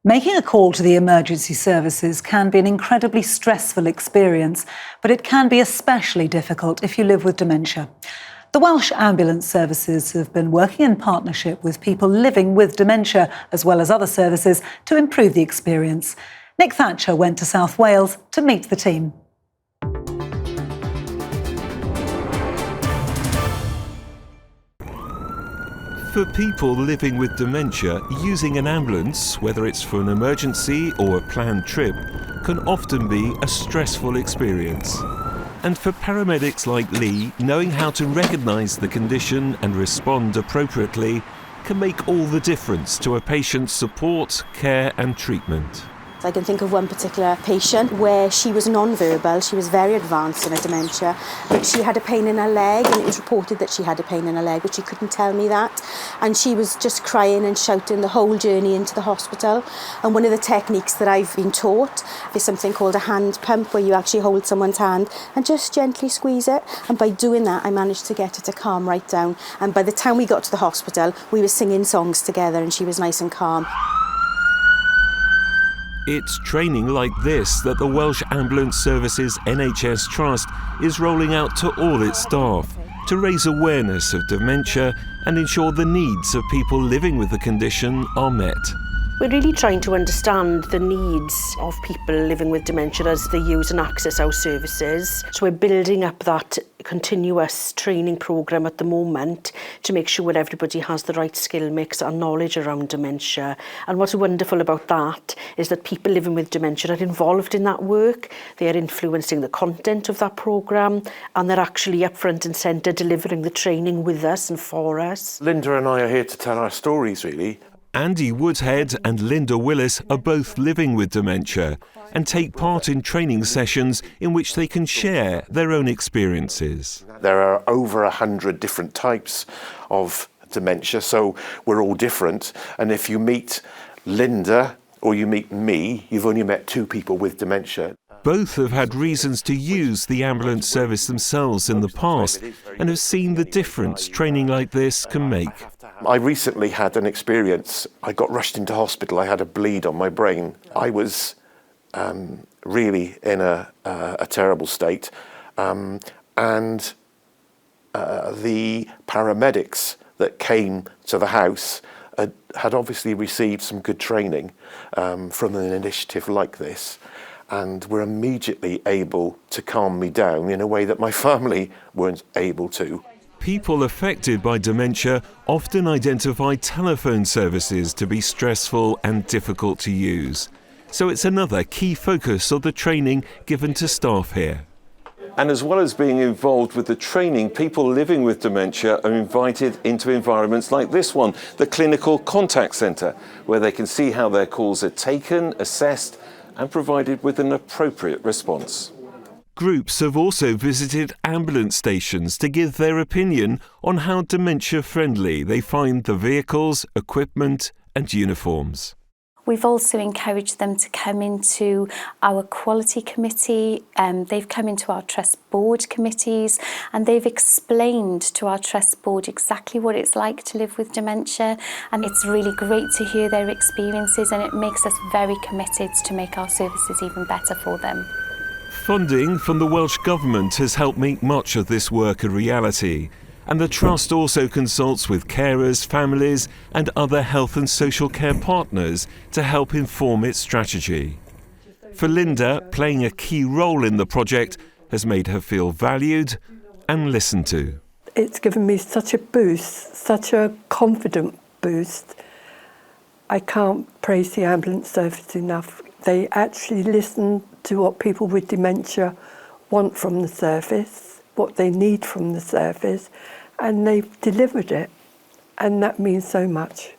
Making a call to the emergency services can be an incredibly stressful experience, but it can be especially difficult if you live with dementia. The Welsh Ambulance Services have been working in partnership with people living with dementia, as well as other services, to improve the experience. Nick Thatcher went to South Wales to meet the team. For people living with dementia, using an ambulance, whether it's for an emergency or a planned trip, can often be a stressful experience. And for paramedics like Lee, knowing how to recognise the condition and respond appropriately can make all the difference to a patient's support, care and treatment. I can think of one particular patient where she was non-verbal, she was very advanced in her dementia, but she had a pain in her leg, and it was reported that she had a pain in her leg, but she couldn't tell me that. And she was just crying and shouting the whole journey into the hospital. And one of the techniques that I've been taught is something called a hand pump, where you actually hold someone's hand and just gently squeeze it. And by doing that, I managed to get her to calm right down. And by the time we got to the hospital, we were singing songs together and she was nice and calm. It's training like this that the Welsh Ambulance Services NHS Trust is rolling out to all its staff to raise awareness of dementia and ensure the needs of people living with the condition are met. We're really trying to understand the needs of people living with dementia as they use and access our services. So we're building up that continuous training programme at the moment to make sure everybody has the right skill mix and knowledge around dementia. And what's wonderful about that is that people living with dementia are involved in that work. They are influencing the content of that programme, and they're actually up front and centre delivering the training with us and for us. Linda and I are here to tell our stories, really. Andy Woodhead and Linda Willis are both living with dementia and take part in training sessions in which they can share their own experiences. There are over 100 different types of dementia, so we're all different. And if you meet Linda or you meet me, you've only met two people with dementia. Both have had reasons to use the ambulance service themselves in the past and have seen the difference training like this can make. I recently had an experience. I got rushed into hospital. I had a bleed on my brain. I was really in a terrible state. And the paramedics that came to the house had obviously received some good training from an initiative like this, and were immediately able to calm me down in a way that my family weren't able to. People affected by dementia often identify telephone services to be stressful and difficult to use. So it's another key focus of the training given to staff here. And as well as being involved with the training, people living with dementia are invited into environments like this one, the Clinical Contact Centre, where they can see how their calls are taken, assessed and provided with an appropriate response. Groups have also visited ambulance stations to give their opinion on how dementia-friendly they find the vehicles, equipment and uniforms. We've also encouraged them to come into our quality committee. They've come into our trust board committees, and they've explained to our trust board exactly what it's like to live with dementia. And it's really great to hear their experiences, and it makes us very committed to make our services even better for them. Funding from the Welsh Government has helped make much of this work a reality, and the Trust also consults with carers, families and other health and social care partners to help inform its strategy. For Linda, playing a key role in the project has made her feel valued and listened to. It's given me such a boost, such a confident boost. I can't praise the ambulance service enough. They actually listen to what people with dementia want from the service, what they need from the service, and they've delivered it, and that means so much.